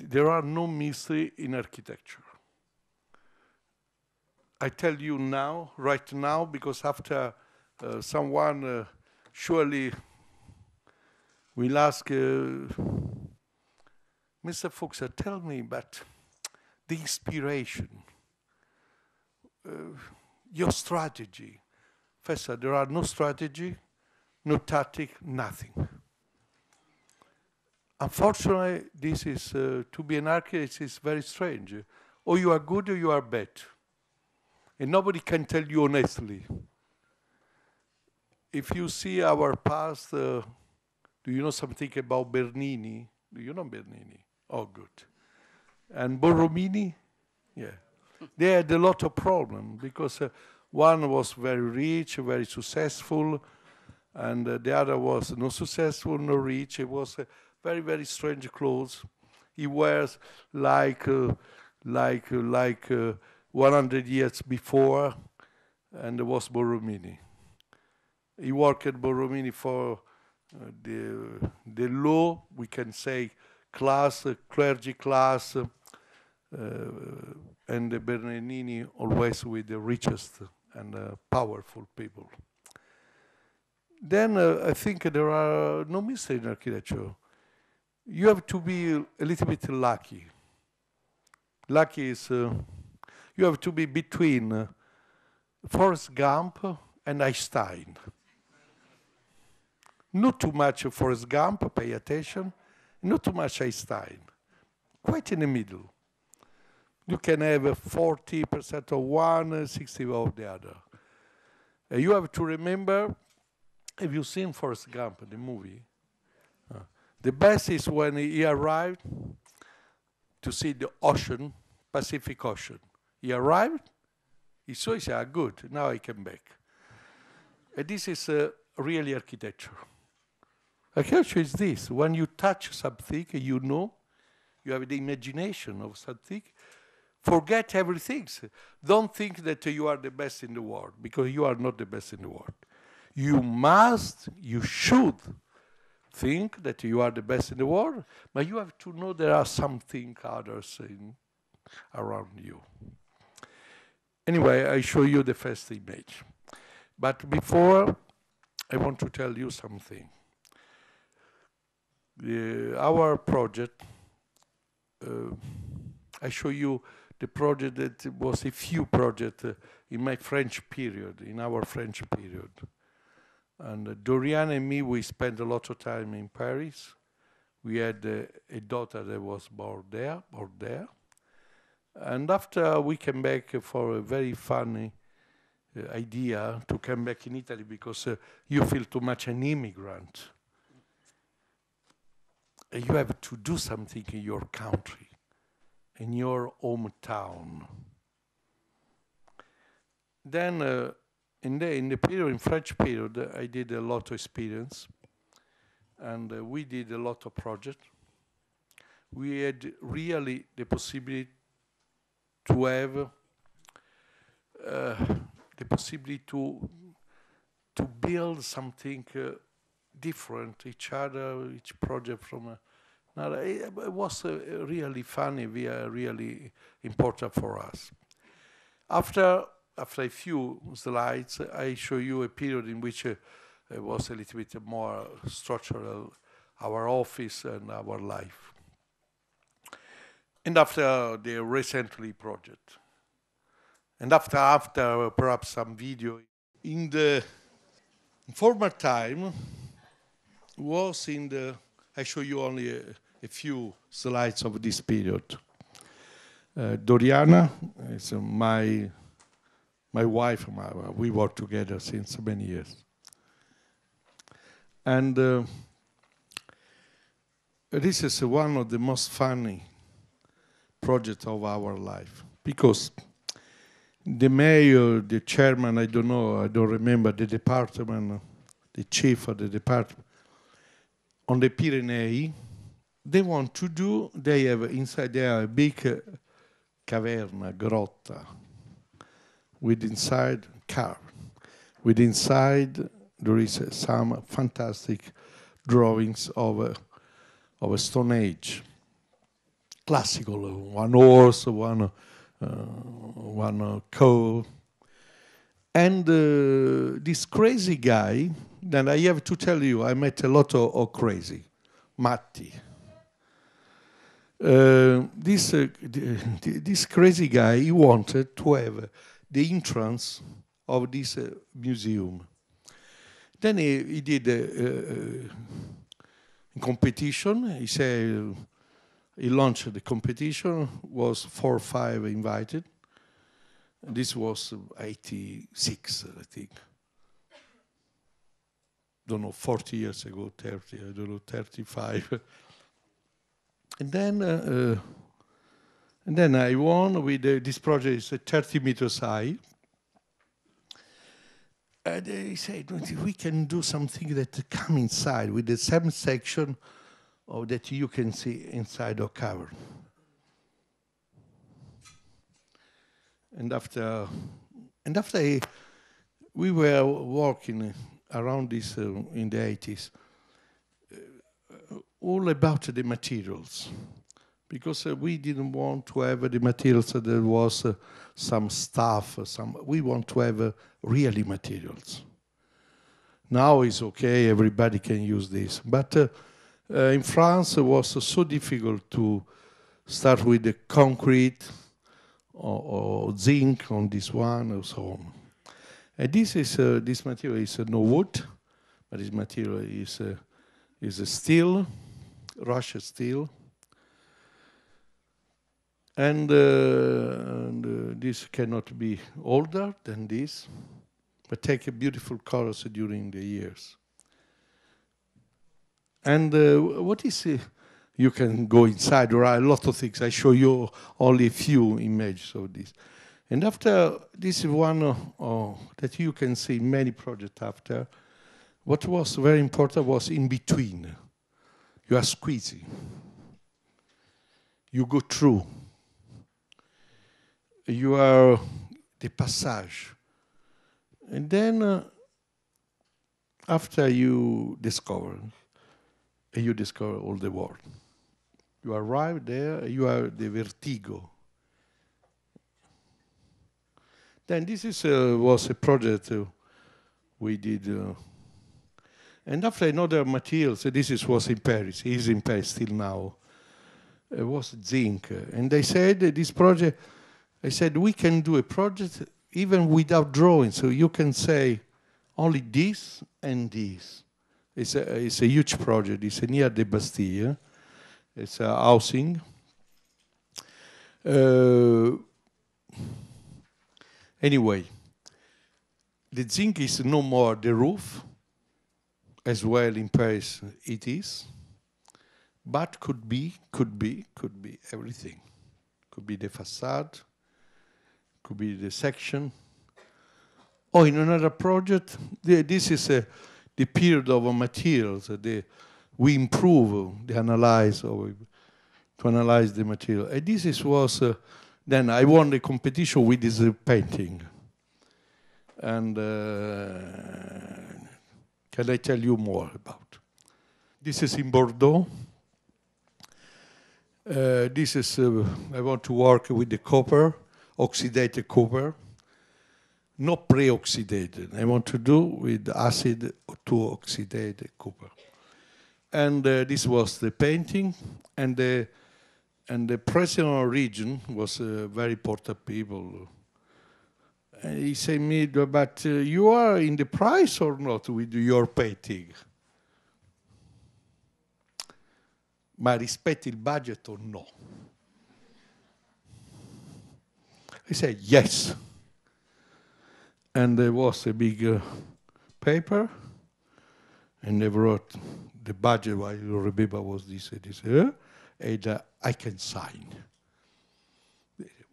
there are no mystery in architecture. I tell you now, right now, because after someone surely will ask, Mr. Fuksas, tell me, but the inspiration, your strategy. First, there are no strategy, no tactic, nothing. Unfortunately, this is, to be an architect is very strange. Or you are good or you are bad. And nobody can tell you honestly. If you see our past, do you know something about Bernini? Do you know Bernini? Oh, good. And Borromini? Yeah. They had a lot of problems because one was very rich, very successful, and the other was not successful, not rich. It was very, very strange clothes. He wears like 100 years before, and there was Borromini. He worked at Borromini for the low, we can say, class, clergy class, and the Bernini always with the richest and powerful people. Then I think there are no mystery in architecture. You have to be a little bit lucky. Lucky is, you have to be between Forrest Gump and Einstein. Not too much Forrest Gump, pay attention, not too much Einstein. Quite in the middle. You can have 40% of one, 60% of the other. You have to remember, have you seen Forrest Gump, the movie? The best is when he arrived to see the ocean, Pacific Ocean. He arrived, he saw, he said, good, now I come back. And this is really architecture. Architecture is this, when you touch something, you know, you have the imagination of something, forget everything. Don't think that you are the best in the world, because you are not the best in the world. You must, you should think that you are the best in the world, but you have to know there are something others around you. Anyway, I show you the first image. But before, I want to tell you something. Our project, I show you the project that was a few projects in my French period, in our French period. And Doriana and me, we spent a lot of time in Paris. We had a daughter that was born there. And after we came back for a very funny idea to come back in Italy because you feel too much an immigrant. You have to do something in your country, in your hometown. Then in the period, in French period, I did a lot of experience, and we did a lot of projects. We had really the possibility to have the possibility to build something different, each project from another. It was really funny, really important for us. After a few slides, I show you a period in which it was a little bit more structural, our office and our life. And after the recently project. And after perhaps some video. In the former time was in the, I show you only a few slides of this period. Doriana is my wife, we work together since many years. And this is one of the most funny projects of our life, because the mayor, the chairman, I don't know, I don't remember, the department, the chief of the department, on the Pyrenees, they want to do, they have inside there a big caverna, grotta, with inside car. With inside there is some fantastic drawings of a Stone Age. classical, one horse, one cow. And this crazy guy, then I have to tell you, I met a lot of crazy, Matti. This crazy guy, he wanted to have the entrance of this museum. Then he did a competition. He said he launched the competition, was 4 or 5 invited. This was 86, I think. Don't know, 40 years ago, 30, I don't know, 35. And then I won with this project is 30 meters high. And they said, we can do something that come inside with the same section of that you can see inside the cover. And after we were working around this in the 80s, all about the materials, because we didn't want to have the materials that there was some stuff, we want to have really materials. Now it's okay, everybody can use this, but in France it was so difficult to start with the concrete or zinc on this one or so on. And this material is no wood, but this material is a steel, Russian steel. And this cannot be older than this, but take a beautiful colors during the years. And what is you can go inside, there are a lot of things. I show you only a few images of this. And after, this is one that you can see many projects after. What was very important was in between. You are squeezing. You go through. You are the passage. And then after you discover all the world. You arrive there, you are the vertigo. Then this was a project we did. And after another materials, this was in Paris, it is in Paris still now. It was zinc. And they said this project, I said, we can do a project even without drawing. So you can say only this and this. It's a huge project. It's near the Bastille. It's a housing. Anyway, the zinc is no more the roof, as well in Paris it is, but could be everything. Could be the facade, could be the section. Oh, in another project, this is the period of materials. We improve the analyze, to analyze the material. And this was, then I won the competition with this painting. And can I tell you more about? This is in Bordeaux. This is, I want to work with the copper, oxidated copper. Not pre-oxidated. I want to do with acid to oxidated copper. And this was the painting, and the president region was very important people. And he said to me, but you are in the price or not with your painting? Ma rispetti il budget or no? I said, yes. And there was a big paper, and they wrote the budget, I remember was this, and I can sign.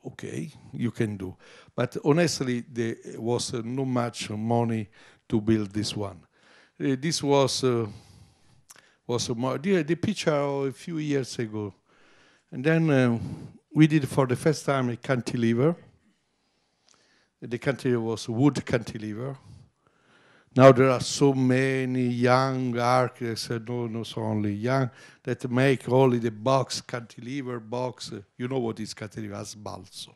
Okay, you can do. But honestly, there was not much money to build this one. This was the picture of a few years ago. And then we did for the first time a cantilever. The cantilever was wood cantilever. Now there are so many young architects, not only young, that make only the box, cantilever box. You know what is cantilever? As balzo.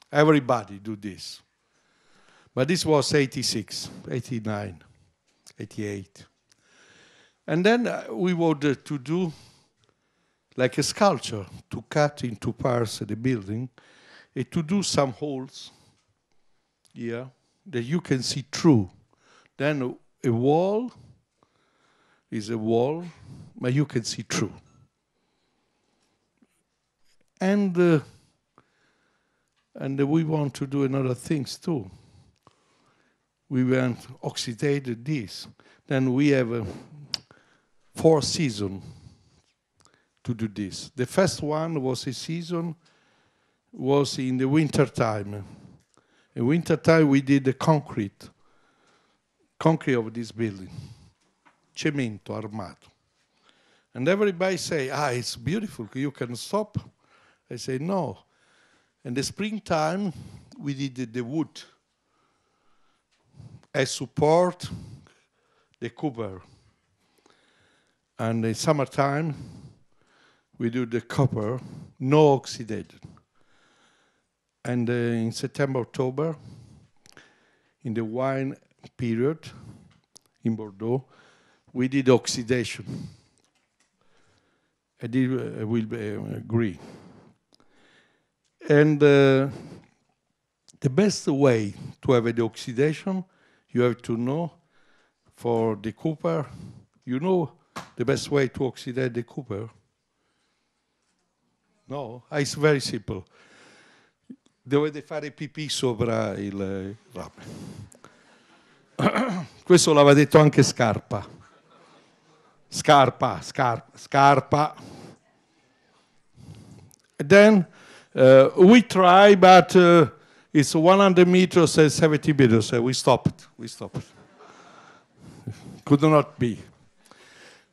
Everybody do this. But this was 86, 89, 88. And then we wanted to do like a sculpture, to cut into parts the building, and to do some holes here that you can see through. Then a wall is a wall, but you can see through. And we want to do another things too. We want oxidated this. Then we have 4 seasons to do this. The first one was a season, was in the winter time. In winter time we did the concrete of this building, cemento armato. And everybody say, it's beautiful, you can stop. I say, no. In the springtime, we did the wood as support the copper. And in summertime, we do the copper, no oxidated. And in September, October, in the wine period in Bordeaux, we did oxidation. I will agree. And the best way to have the oxidation, you have to know for the copper, you know the best way to oxidate the copper? No? It's very simple. Dovete fare pipì sopra il rame. Questo l'aveva detto anche Scarpa. Scarpa. Then we try, but it's 100 meters and 70 meters. We stopped. Could not be.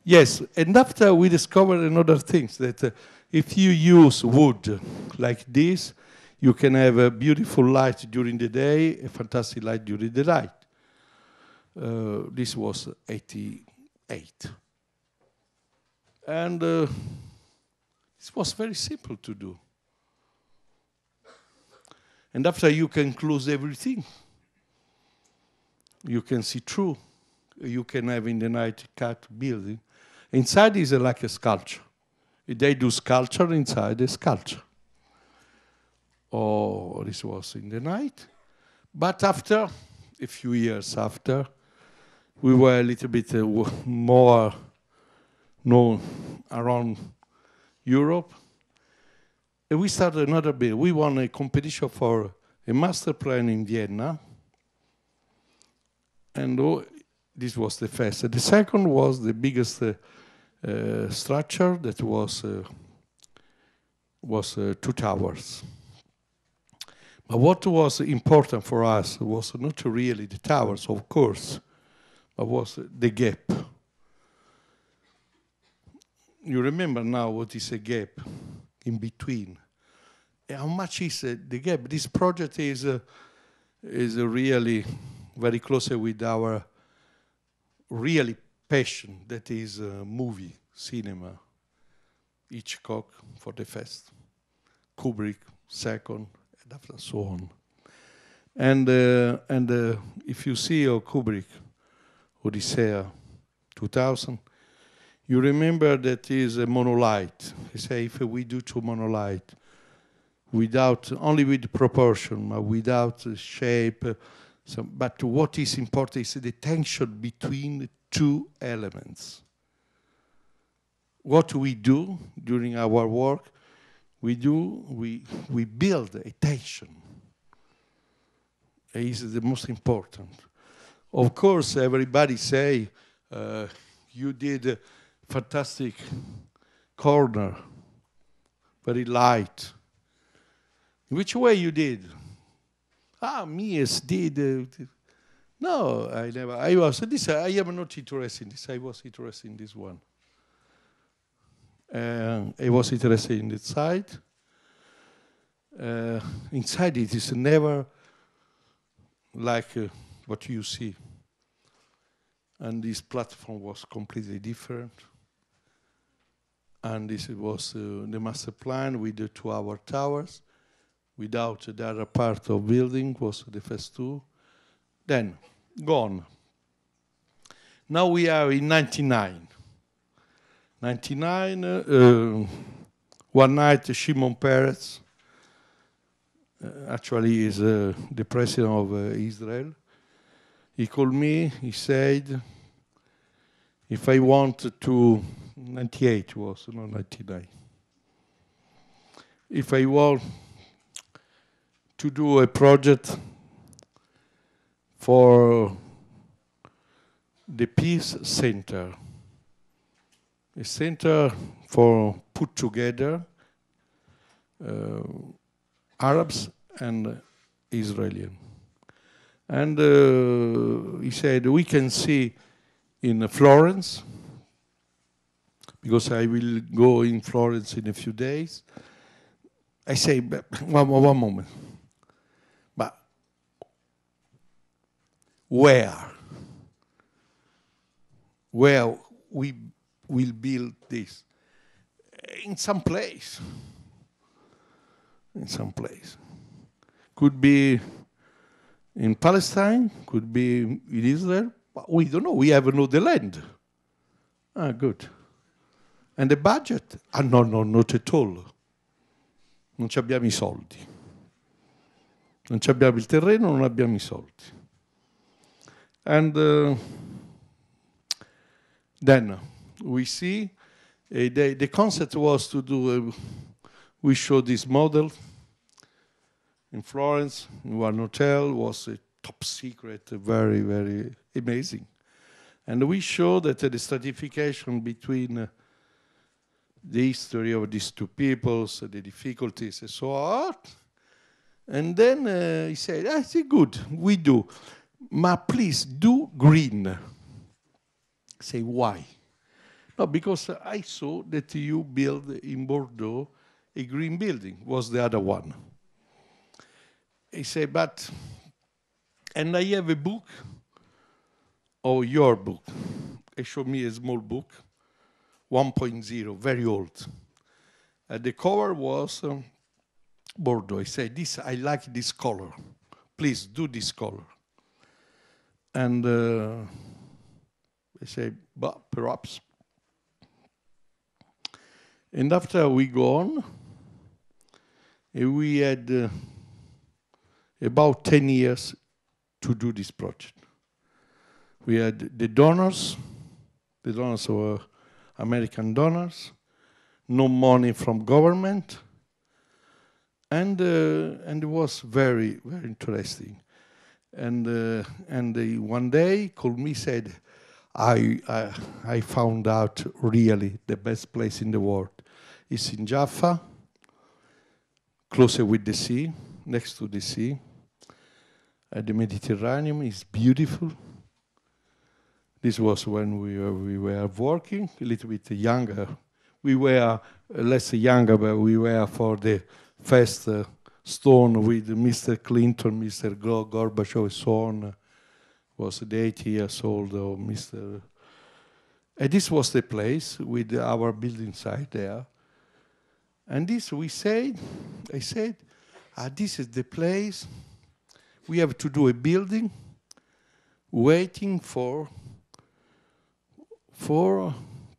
Yes, and after we discovered another thing, that if you use wood like this, you can have a beautiful light during the day, a fantastic light during the night. This was 88. And it was very simple to do. And after you can close everything. You can see through. You can have in the night cut building. Inside is like a sculpture. They do sculpture inside the sculpture. Oh, this was in the night. But after, a few years after, we were a little bit more known around Europe. And we started another build. We won a competition for a master plan in Vienna. And this was the first. The second was the biggest structure that was 2 towers. But what was important for us was not really the towers, of course, but was the gap. You remember now what is a gap in between. How much is the gap? This project is really very close with our really passion, that is movie, cinema. Hitchcock for the first, Kubrick second, and after so on. And if you see Kubrick, Odyssey 2000, you remember that is a monolith. He say if we do 2 monolith, without only with proportion, but without shape. But what is important is the tension between the 2 elements. What we do during our work, we build a tension. It is the most important. Of course, everybody say you did a fantastic corner, very light. In which way you did? Mies did. No, I never. I am not interested in this. I was interested in this one. I was interested in the side. Inside it is never like what you see. And this platform was completely different. And this was the master plan with the 2-hour towers. Without the other part of building was the first 2. Then, gone. Now we are in 99. 99, one night Shimon Peres, actually is the president of Israel. He called me, he said, if I want to, 98 was, no 99. If I want to do a project for the Peace Center, a center for put together Arabs and Israelis. And he said, we can see in Florence, because I will go in Florence in a few days. I say, one moment. But where? Where we will build this? In some place. In some place. Could be in Palestine, could be in Israel, but we don't know. We have no the land. Ah, good. And the budget? Ah, no, not at all. Non ci abbiamo I soldi. Non ci abbiamo il terreno, non abbiamo I soldi. And then we see the concept was to do, we showed this model in Florence, in one hotel, was a top secret, very, very amazing. And we showed that the stratification between the history of these two peoples, the difficulties and so on. And then he said, I say, good, we do. But please do green. I say, why? No, because I saw that you build in Bordeaux a green building, was the other one. He said, but, and I have a book, or your book. He showed me a small book, 1.0, very old. The cover was Bordeaux. He said, this, I like this color. Please do this color. And I said, but perhaps. And after we go on, we had about 10 years to do this project. We had the donors were American donors, no money from government, and it was very, very interesting. And one day, called me, said, I found out really the best place in the world. It's in Jaffa, closer with the sea, next to the sea. The Mediterranean is beautiful. This was when we were working, a little bit younger. We were less younger, but we were for the first stone with Mr. Clinton, Mr. Gorbachev's son, was the 80 years old of Mr. And this was the place with our building site there. And this I said, this is the place. We have to do a building waiting for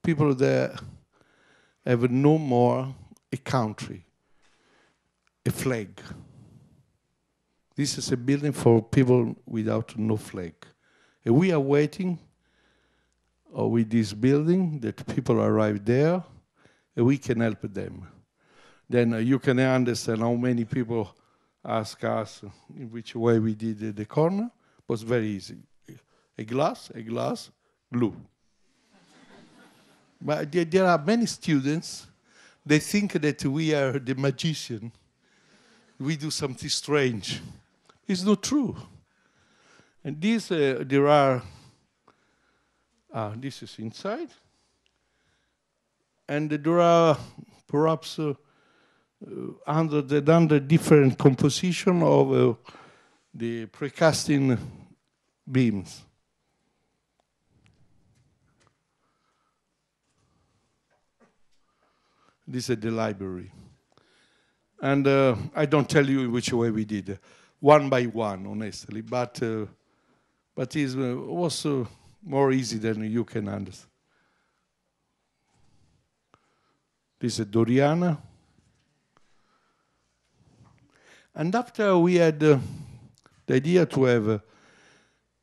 people that have no more a country, a flag. This is a building for people without no flag. And we are waiting with this building that people arrive there and we can help them. Then you can understand how many people ask us in which way we did the corner. It was very easy. A glass, glue. But there are many students, they think that we are the magician. We do something strange. It's not true. And these, there are, this is inside. And there are perhaps 100 different composition of the precasting beams. This is the library. And I don't tell you which way we did, one by one, honestly, but it was more easy than you can understand. This is Doriana. And after we had the idea to have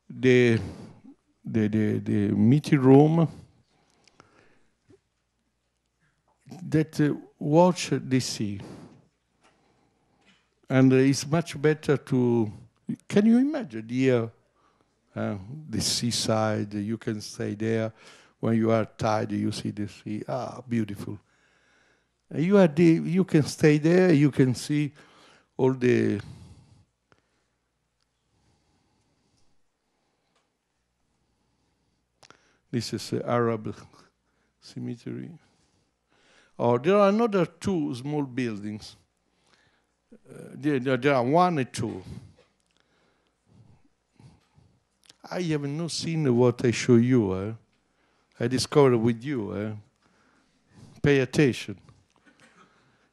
the meeting room that watch the sea. And it's much better to, can you imagine here, the seaside, you can stay there. When you are tired, you see the sea, beautiful. You can stay there, you can see all the this is Arab cemetery. Oh, there are another two small buildings. There are one and two. I have not seen what I show you. I discovered with you. Pay attention.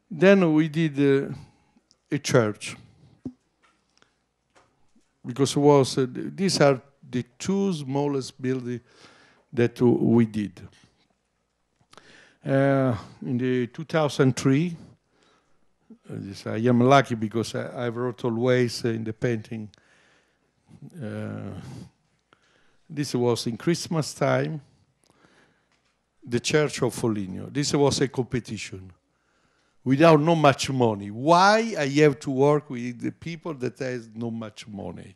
Then we did a church. Because these are the two smallest buildings that we did. In the 2003, I am lucky because I wrote always in the painting. This was in Christmas time, the Church of Foligno. This was a competition without no much money. Why I have to work with the people that has no much money?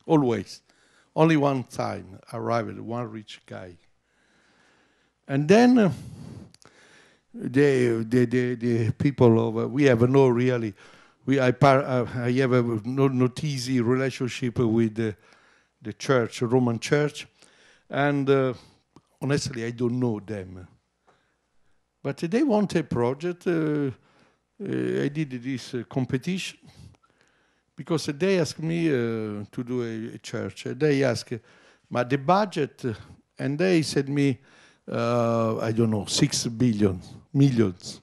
Always. Only one time arrived one rich guy. And then the people of we have no really I have a not easy relationship with the church, Roman Church, and honestly I don't know them. But they want a project. I did this competition because they asked me to do a church. They asked, but the budget, and they said me. I don't know, 6 millions.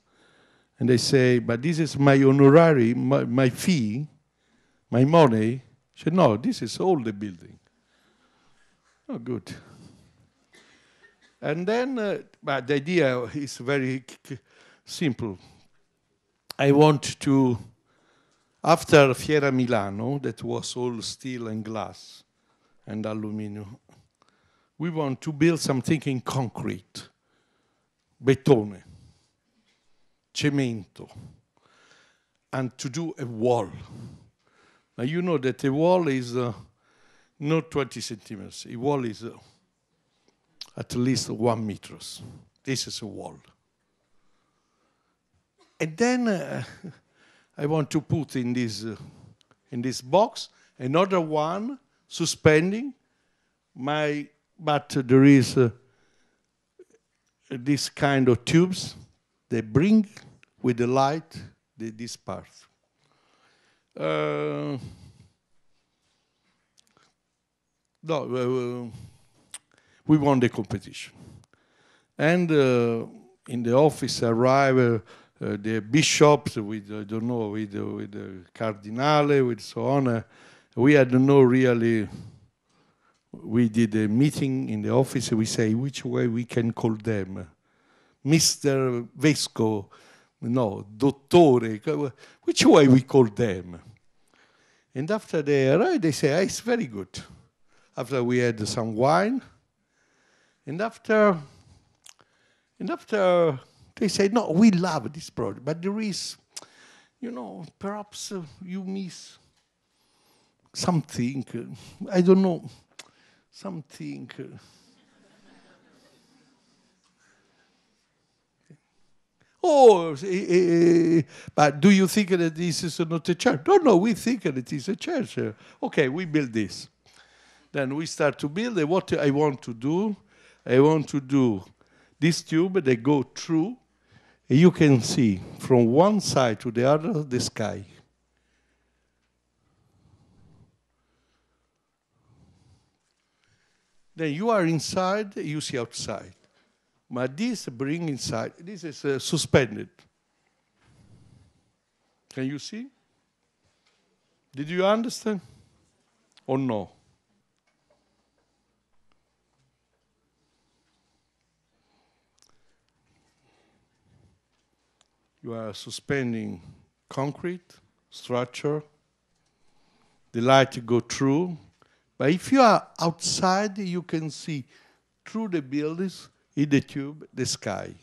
And they say, but this is my honorary, my fee, my money. I said, no, this is all the building. Oh, good. And then, but the idea is very simple. I want to, after Fiera Milano, that was all steel and glass and aluminum, we want to build something in concrete, betone, cemento, and to do a wall. Now you know that a wall is not 20 centimeters. A wall is at least 1 meter. This is a wall. And then I want to put in this box another one suspending but there is this kind of tubes they bring with the light this part. We won the competition. And in the office arrived the bishops with, I don't know, with the Cardinale, with so on. We had no really. We did a meeting in the office. We say which way we can call them, Mr. Vesco, no, Dottore. Which way we call them? And after they arrived, they say, it's very good. After we had some wine, and after they say, no, we love this project, but there is, perhaps you miss something. I don't know. Something. But do you think that this is not a church? No, we think that it is a church. Okay, we build this. Then we start to build. What I want to do this tube that go through. And you can see from one side to the other the sky. Then you are inside, you see outside. But this bring inside, this is suspended. Can you see? Did you understand? Or no? You are suspending concrete, structure, the light go through. But if you are outside, you can see through the buildings, in the tube, the sky.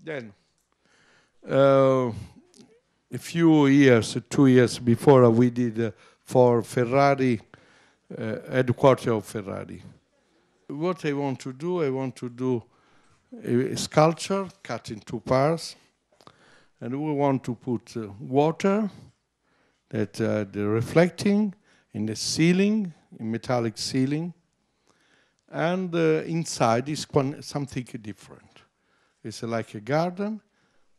Then, a few years, 2 years before, we did for Ferrari, headquarters of Ferrari. What I want to do a sculpture cut in 2 parts, and we want to put water that the reflecting in the ceiling, in metallic ceiling, and inside is something different. It's like a garden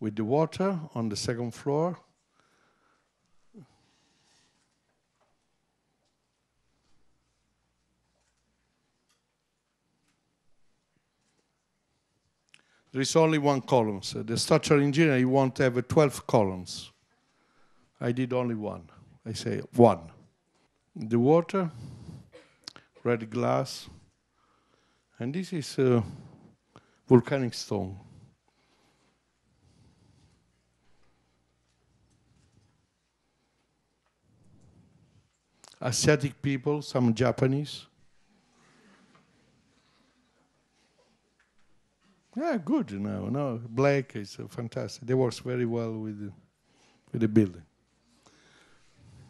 with the water on the 2nd floor. There is only 1 column. So the structural engineer, you want to have 12 columns. I did only 1. I say 1. The water, red glass, and this is volcanic stone. Asiatic people, some Japanese. Yeah, good now. No, black is fantastic. They work very well with the building.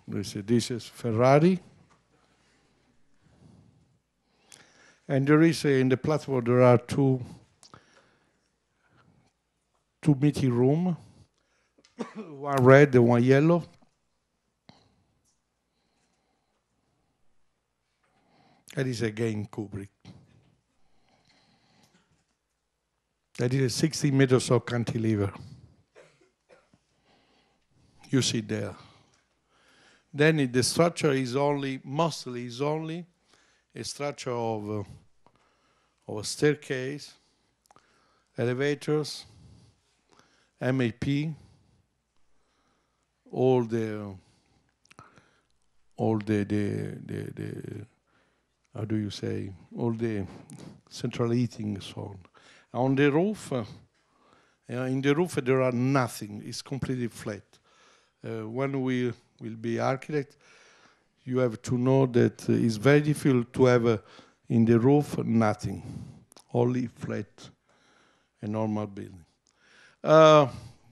This is Ferrari. And there is, in the platform, there are two meeting rooms, one red and one yellow. That is again Kubrick. That is 60 meters of cantilever. You see there. Then the structure is mostly a structure of a staircase, elevators, MAP, all the how do you say, all the central heating and so on. On the roof, in the roof there are nothing, it's completely flat. When we will be architect, you have to know that it's very difficult to have in the roof nothing, only flat, a normal building.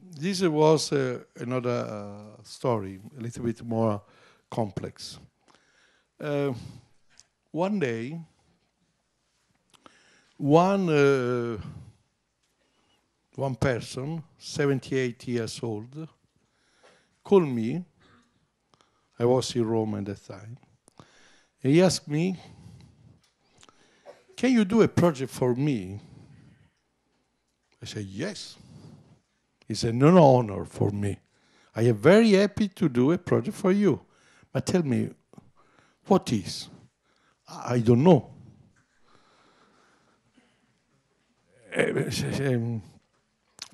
This was another story, a little bit more complex. One day, one person, 78 years old, called me. I was in Rome at that time. And he asked me, "Can you do a project for me?" I said, "Yes." It's an honor for me. I am very happy to do a project for you. But tell me, what is? I don't know.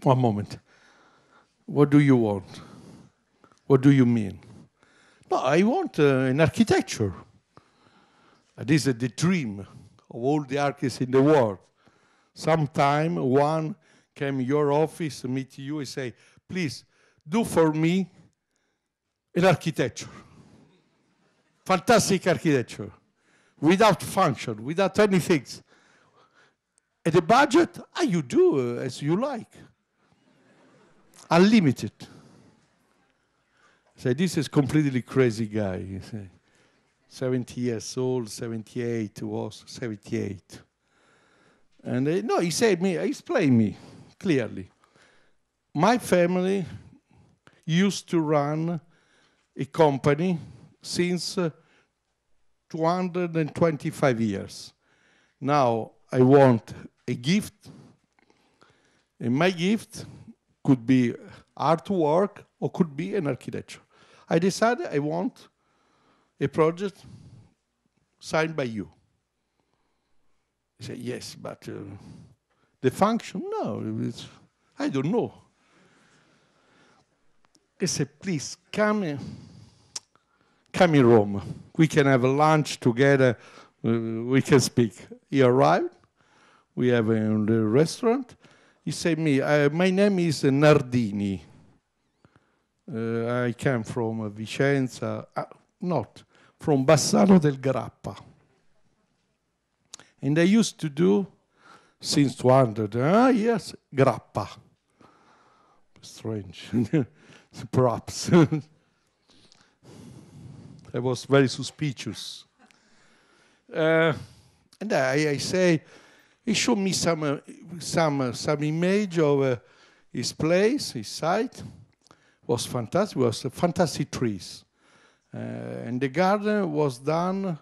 One moment. What do you want? What do you mean? No, I want an architecture. This is the dream of all the architects in the world. Sometime one came in your office, meet you, and say, "Please, do for me an architecture. Fantastic architecture. Without function, without anything. At the budget, you do as you like. Unlimited." So this is completely crazy guy. You say. 70 years old, 78 was 78. And no, he said me, explain me clearly. My family used to run a company since 225 years. Now I want a gift, and my gift could be artwork or could be an architecture. I decided I want a project signed by you. He said, yes, but the function, no, I don't know. He said, please, come in Rome. We can have a lunch together. We can speak. He arrived. We have in the restaurant. He said me, my name is Nardini. I came from Vicenza, not, from Bassano del Grappa. And I used to do, since 200, yes, Grappa. Strange, perhaps. I was very suspicious. And I say, he showed me some image of his place, his site. It was fantastic. It was fantastic trees. And the garden was done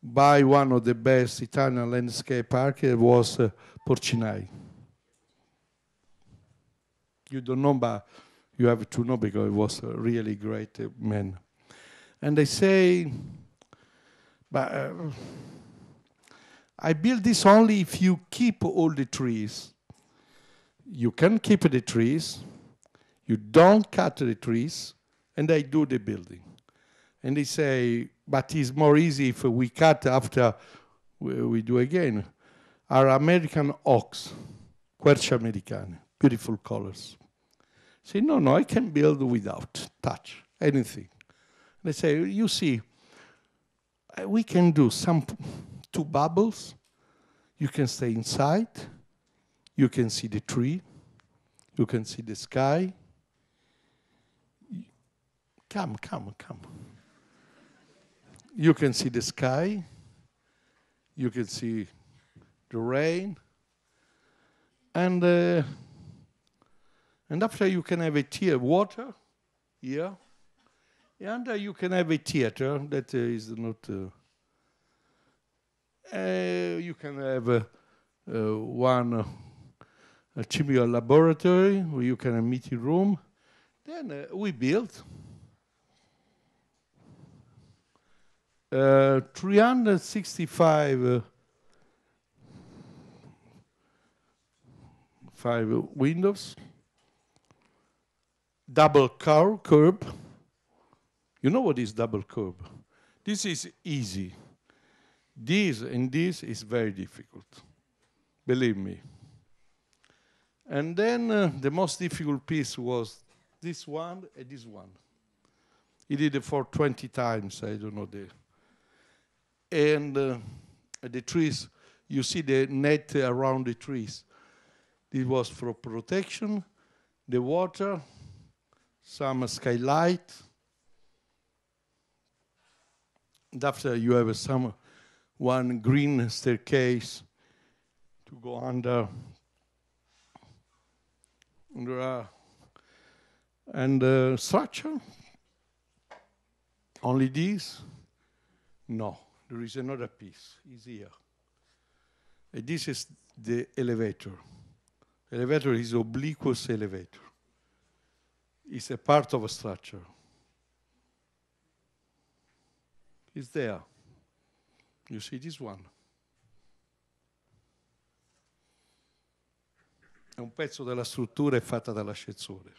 by one of the best Italian landscape architects, was Porcinai. You don't know, but you have to know because he was a really great man. And they say, but I build this only if you keep all the trees. You can keep the trees, you don't cut the trees, and I do the building. And they say, but it's more easy if we cut after we do again. Our American oaks, quercia americane, beautiful colors. Say, no, I can build without touch, anything. They say, you see, we can do two bubbles. You can stay inside. You can see the tree. You can see the sky. Come. You can see the sky. You can see the rain. And after you can have a water here. And you can have a theater that is not... you can have one chemical laboratory, where you can have a meeting room. Then we built 365 windows, double curb. You know what is double curb? This is easy. This and this is very difficult, believe me. And then the most difficult piece was this one and this one. He did it for 20 times, I don't know. And the trees, you see the net around the trees. This was for protection, the water, some skylight. And after you have one green staircase to go under. And structure? Only this? No, there is another piece. It's here. And this is the elevator. Elevator is obliquous elevator. It's a part of a structure. It's there. You see this one? È un pezzo della struttura è fatta dall'ascensore.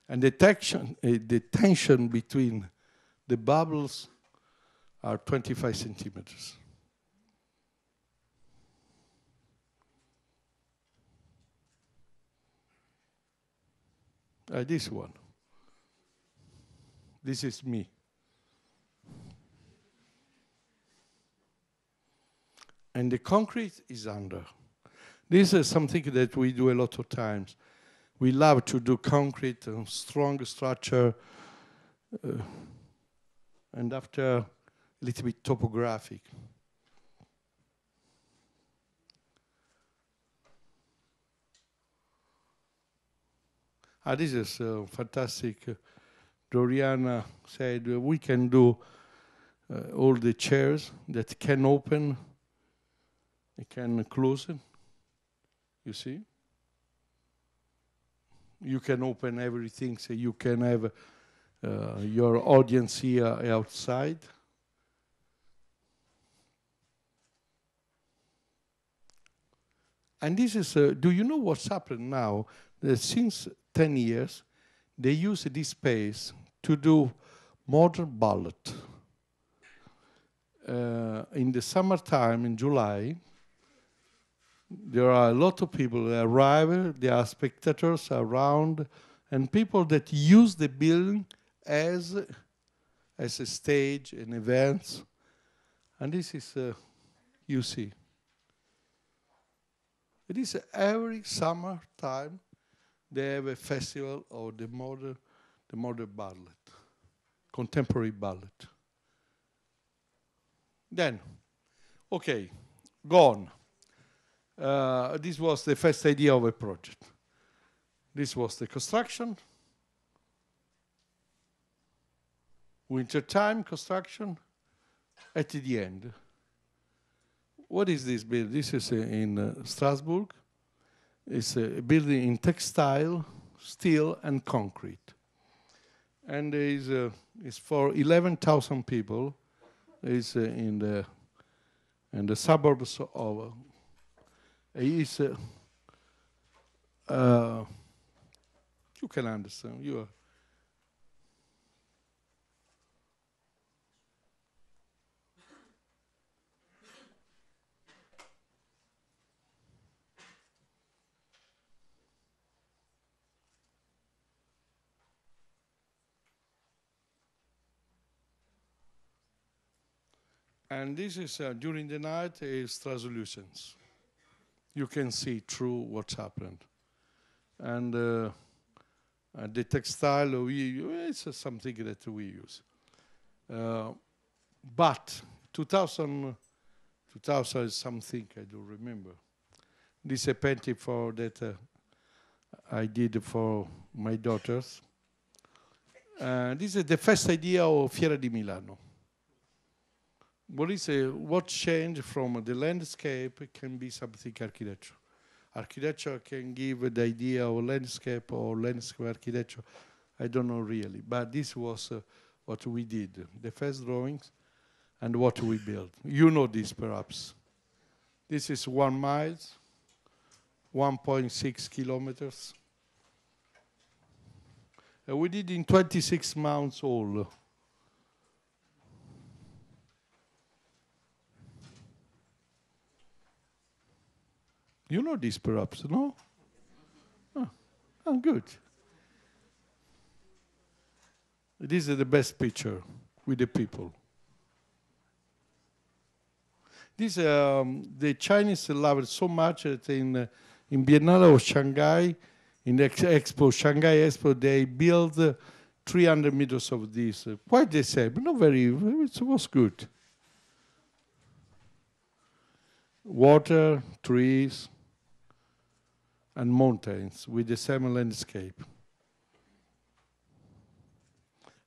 And the tension between the bubbles are 25 centimeters. This one. This is me. And the concrete is under. This is something that we do a lot of times. We love to do concrete and strong structure, and after a little bit topographic. This is fantastic. Doriana said we can do all the chairs that can open, they can close it. You see? You can open everything, so you can have your audience here outside. And this is, do you know what's happened now? That since 10 years, they use this space to do modern ballet. In the summertime, in July, there are a lot of people that arrive, there are spectators around, and people that use the building as a stage, an event. And this is, you see. It is every summertime they have a festival of the modern ballet, contemporary ballet. Then, okay, gone. This was the first idea of a project. This was the construction. Wintertime construction at the end. What is this building? This is in Strasbourg. It's a building in textile, steel, and concrete. And it's for 11,000 people. It's in the suburbs of. It's you can understand. You are. And this is, during the night, is translucence. You can see through what's happened. And the textile, it's something that we use. But 2000 is something I do remember. This is a painting for that I did for my daughters. This is the first idea of Fiera di Milano. What changed from the landscape can be something architecture. Architecture can give the idea of landscape or landscape architecture. I don't know really, but this was what we did, the first drawings and what we built. You know this perhaps. This is 1 mile, 1.6 kilometers. We did in 26 months all. You know this perhaps, no? Oh, good. This is the best picture with the people. This, the Chinese love it so much that in Biennale of Shanghai, in the Shanghai Expo, they built 300 meters of this. Quite the same, not very, it was good. Water, trees, and mountains with the same landscape.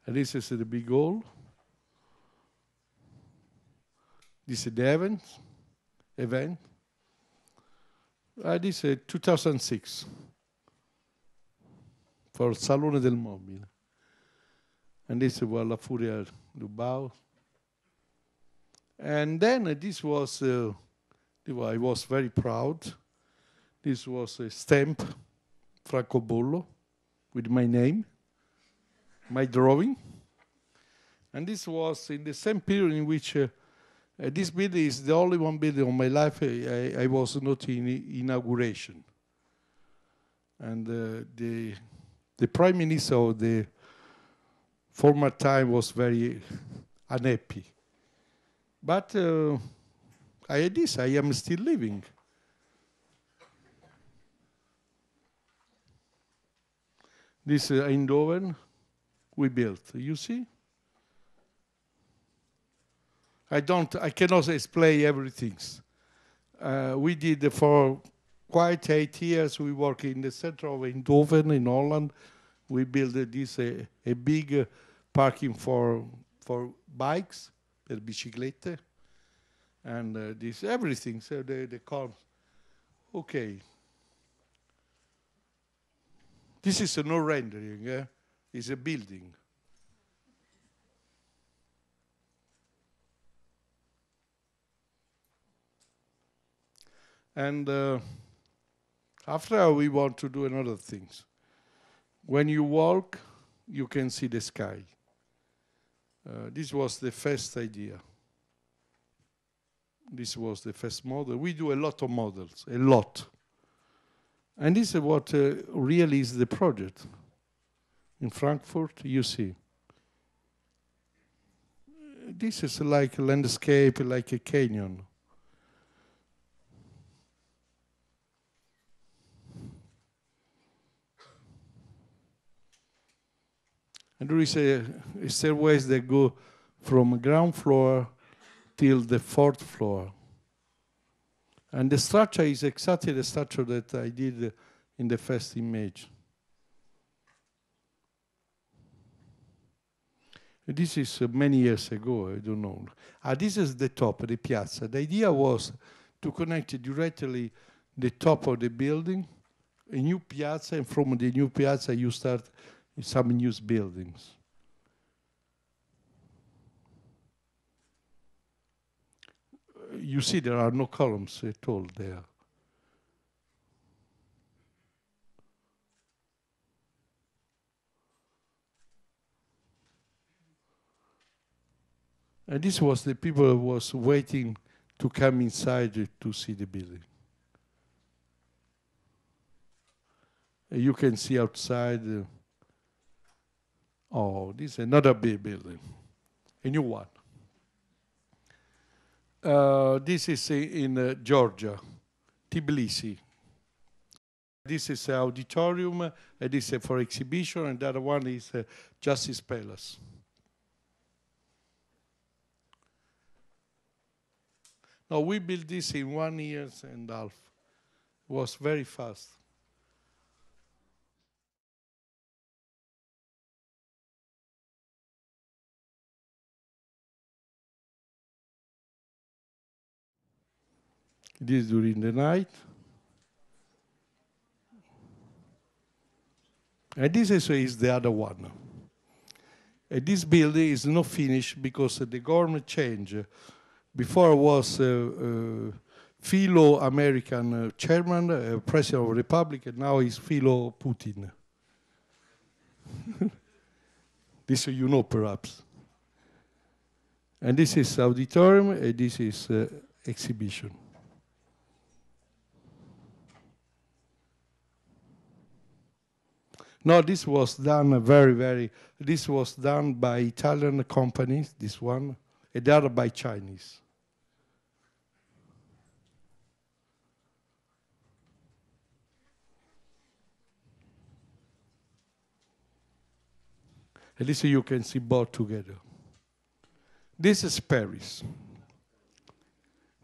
And this is the big hall. This is the event. This is 2006 for Salone del Mobile. And this was La Furia Lubao. And then this was, I was very proud. This was a stamp, francobollo, with my name, my drawing. And this was in the same period in which this building is the only one building of my life I was not in inauguration. And the Prime Minister of the former time was very unhappy. But I had this, I am still living. This Eindhoven we built, you see? I cannot explain everything. We did for quite 8 years, we work in the center of Eindhoven in Holland. We built this, a big parking for bikes, per biciclette, and this everything. So the cars. Okay. This is no rendering. It's a building. And after we want to do another things. When you walk, you can see the sky. This was the first idea. This was the first model. We do a lot of models, a lot. And this is what really is the project. In Frankfurt, you see. This is like a landscape, like a canyon. And there is a stairways that go from ground floor till the fourth floor. And the structure is exactly the structure that I did in the first image. This is many years ago, I don't know. This is the top, the piazza. The idea was to connect directly the top of the building, a new piazza, and from the new piazza you start some new buildings. You see there are no columns at all there. And this was the people who was waiting to come inside to see the building. You can see outside. Oh, this is another big building, a new one. This is in Georgia, Tbilisi. This is an auditorium, and this is for exhibition, and the other one is Justice Palace. Now, we built this in 1 year and a half. It was very fast. This during the night. And this is the other one. And this building is not finished because the government changed. Before was Philo-American chairman, president of the republic, and now he's Philo-Putin. This you know perhaps. And this is auditorium, and this is exhibition. No, this was done this was done by Italian companies, this one, and the other by Chinese. And this you can see both together. This is Paris.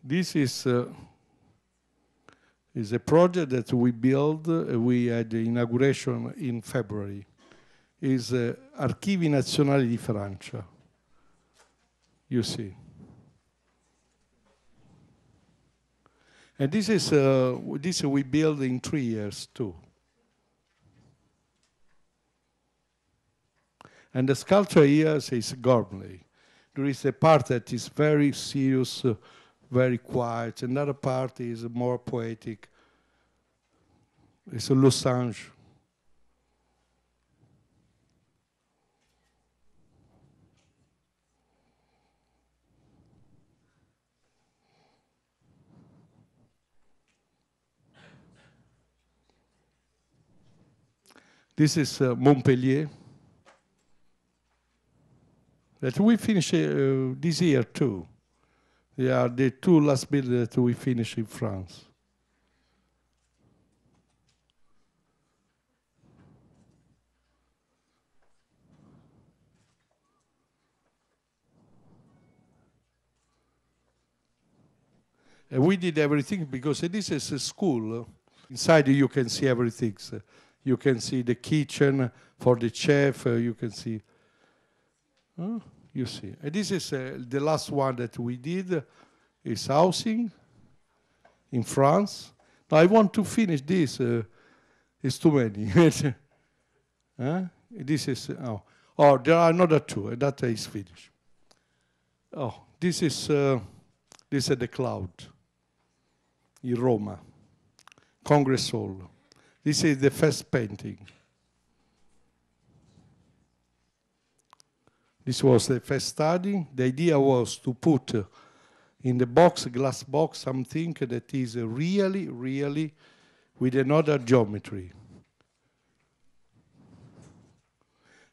This is a project that we built. We had the inauguration in February. Is Archivi Nazionali di Francia. You see. And this is this we built in 3 years too. And the sculpture here is Gormley. There is a part that is very serious, very quiet. Another part is more poetic. It's a losange. This is Montpellier. That we finish this year too. They are the 2 last buildings that we finish in France. And we did everything because this is a school. Inside you can see everything. So you can see the kitchen for the chef. You can see. You see. And this is the last one that we did, is housing in France. Now I want to finish this. It's too many. Huh? This is, oh, there are another two, and that is finished. Oh, this is the cloud in Roma, Congress Hall. This is the first painting. This was the first study. The idea was to put in the box, glass box, something that is really, really with another geometry.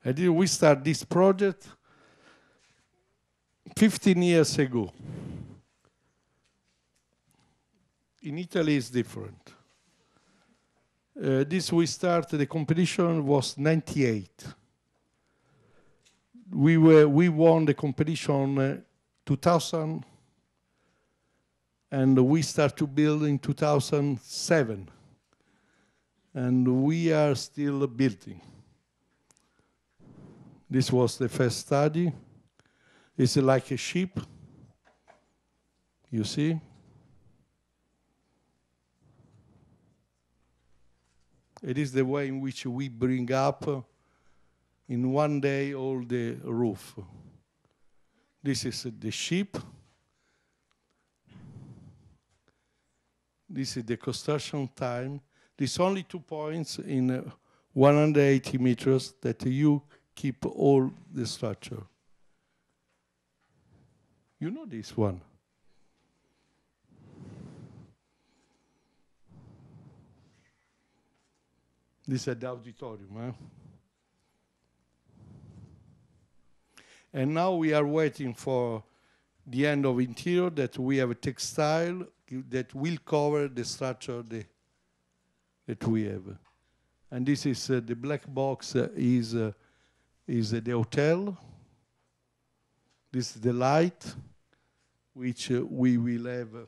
And then we start this project 15 years ago. In Italy it's different. We started, the competition was 98. We won the competition 2000, and we start to build in 2007. And we are still building. This was the first study. It's like a ship, you see? It is the way in which we bring up in one day all the roof. This is the ship. This is the construction time. There's only 2 points in 180 meters that you keep all the structure. You know this one. This is the auditorium. Eh? And now we are waiting for the end of interior, that we have a textile that will cover the structure that we have. And this is the black box is the hotel. This is the light, which we will have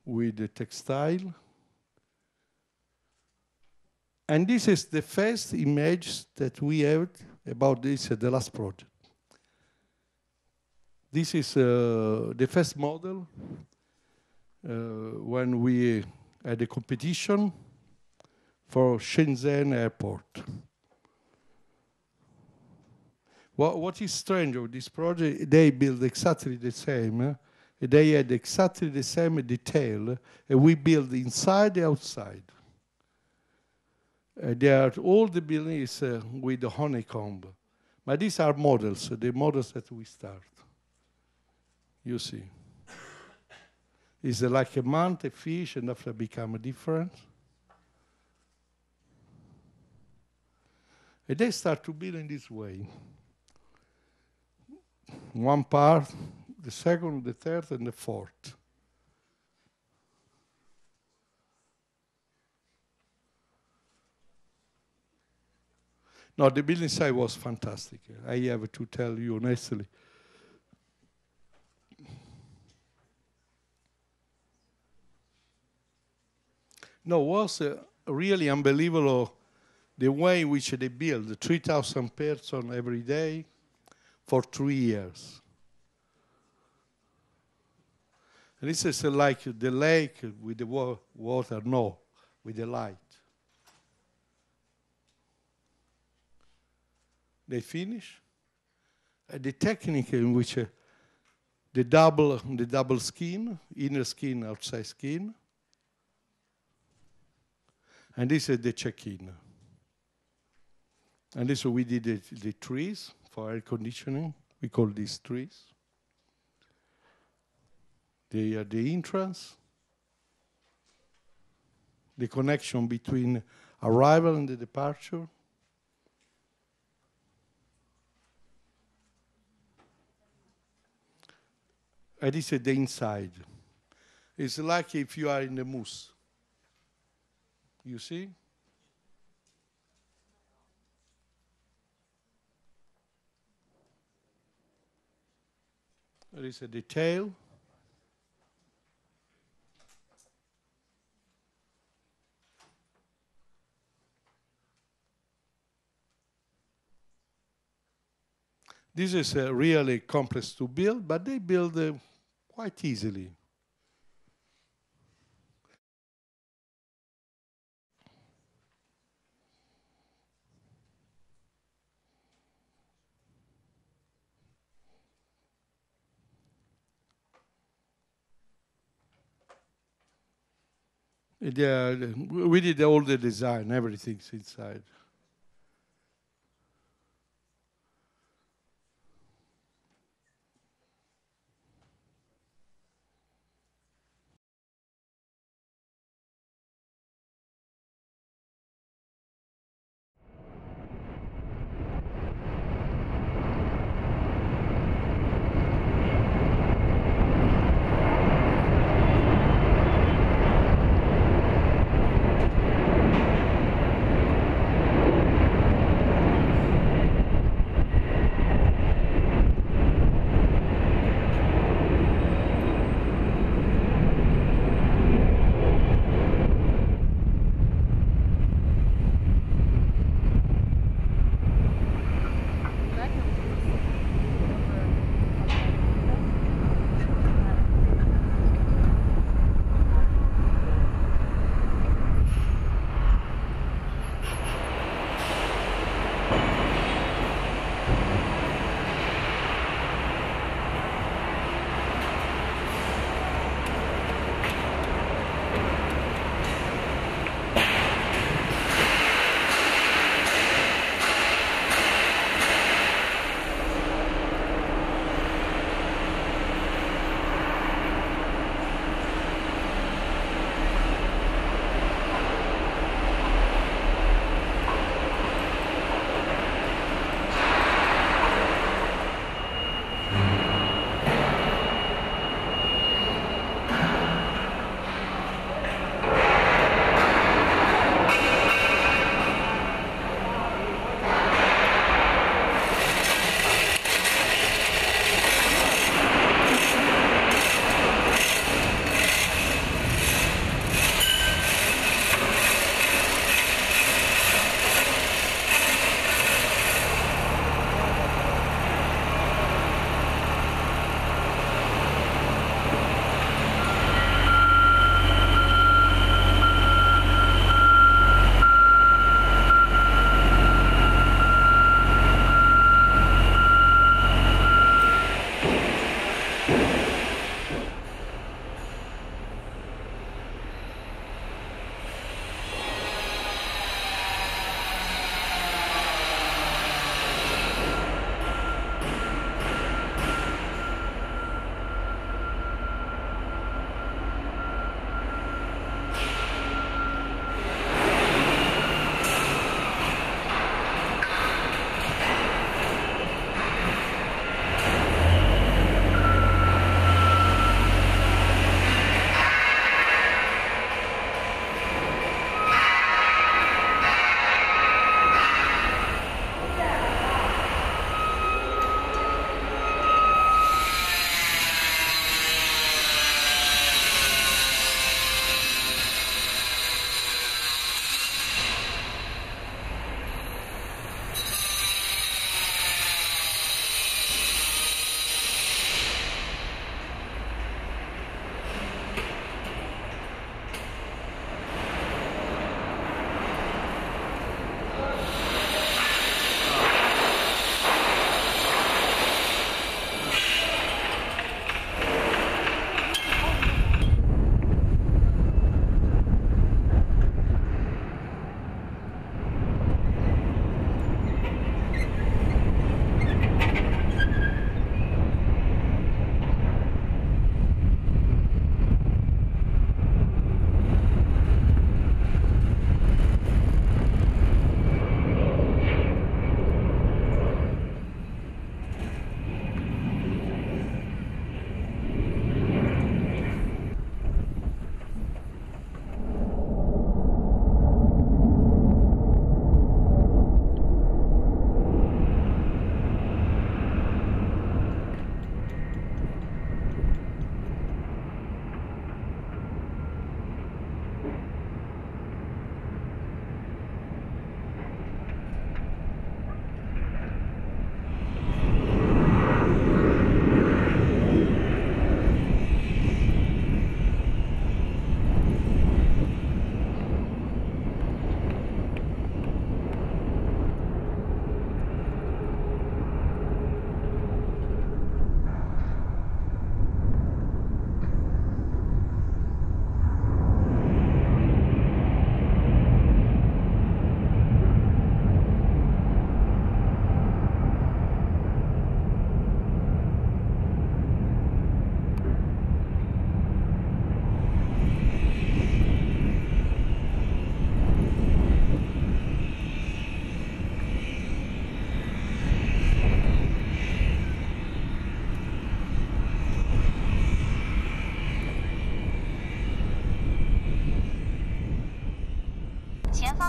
with the textile. And this is the first image that we have about this, the last project. This is the first model when we had a competition for Shenzhen airport. What is strange of this project, they build exactly the same. They had exactly the same detail, and we build inside and outside. All the buildings with the honeycomb. But these are models, the models that we start. You see. It's like a mount, a fish, and after become different. And they start to build in this way. One part, the second, the third, and the fourth. No, the building site was fantastic. I have to tell you honestly. No, it was really unbelievable the way in which they build 3,000 persons every day for 3 years. And this is like the lake with the water, no, with the light. They finish. The technique in which the double skin, inner skin, outside skin. And this is the check-in. And this we did the trees for air conditioning. We call these trees. They are the entrance, the connection between arrival and the departure. And this is the inside. It's like if you are in the mousse. You see? There is a detail. This is really complex to build, but they build quite easily. Yeah, we did all the design, everything's inside.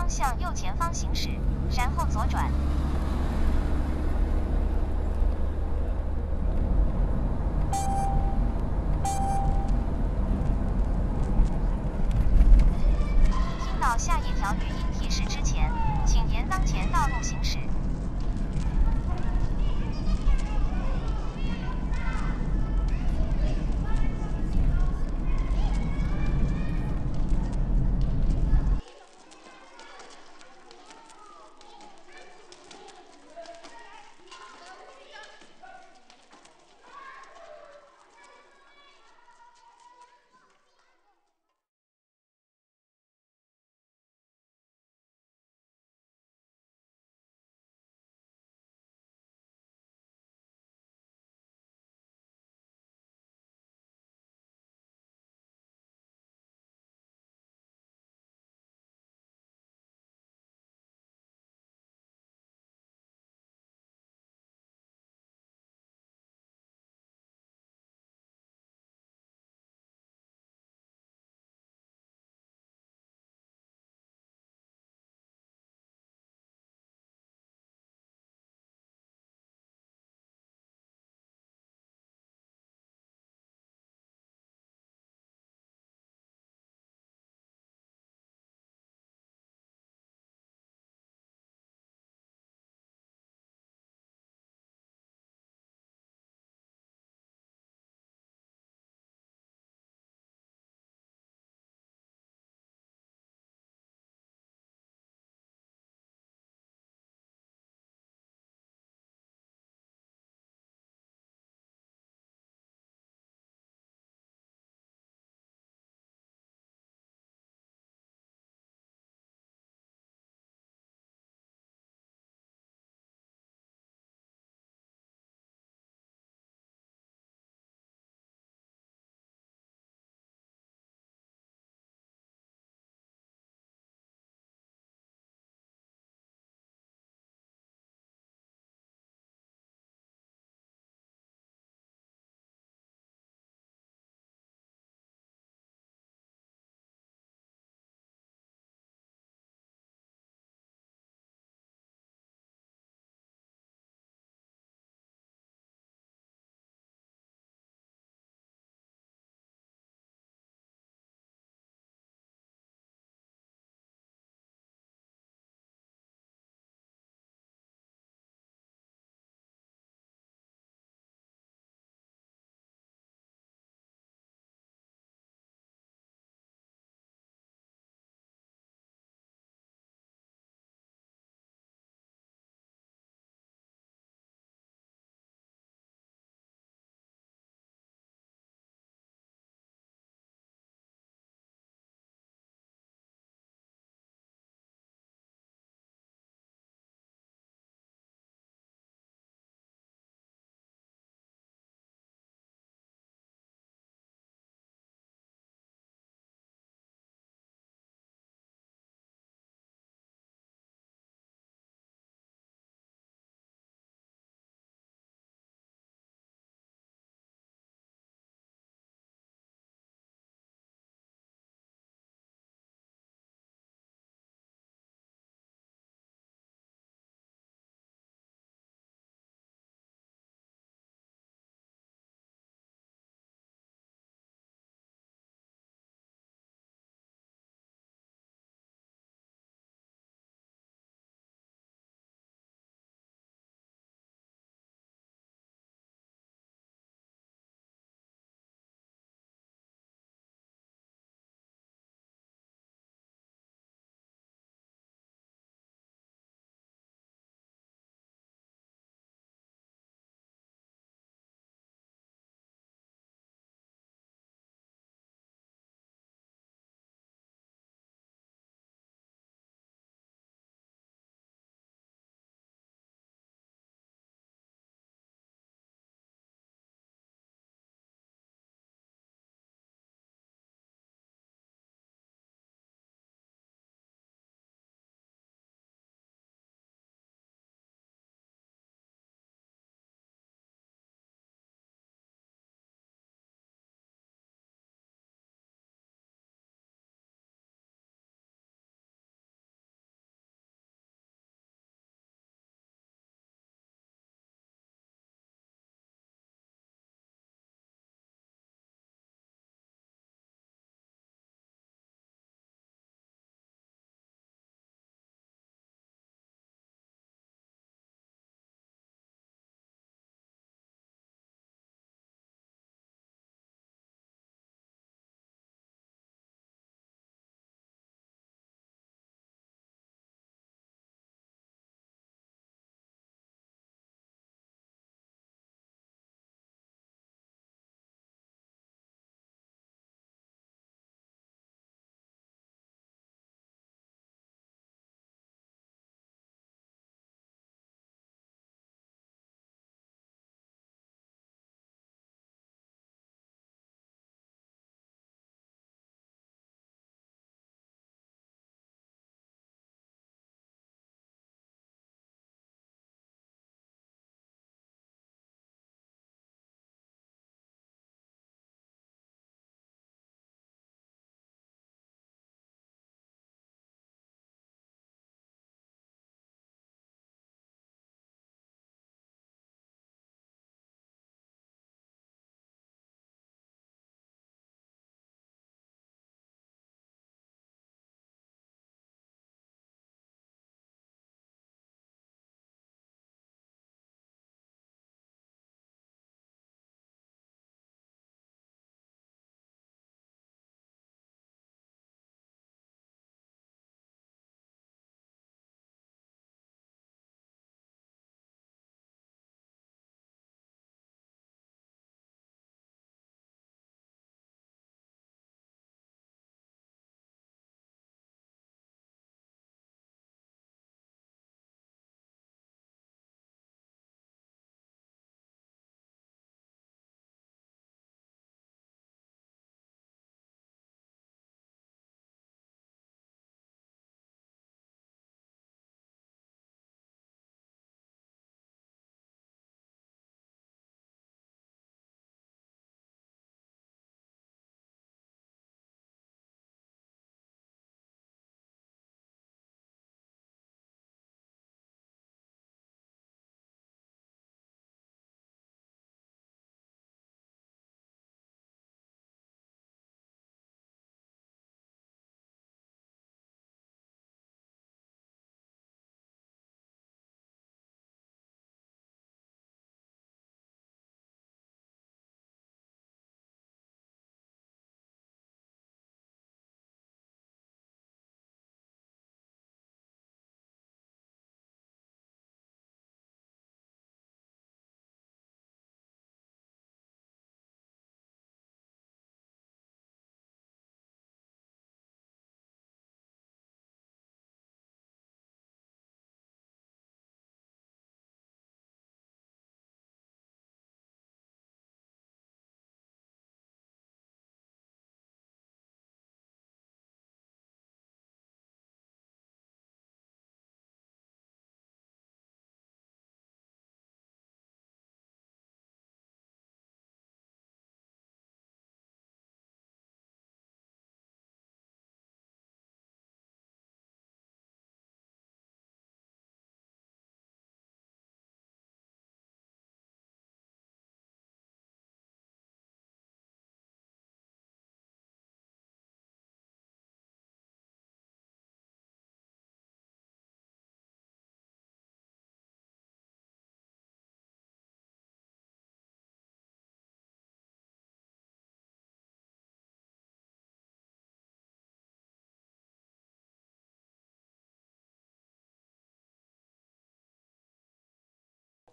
将向右前方行驶，然后左转。听到下一条语音提示之前，请沿当前道路行驶。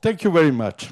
Thank you very much.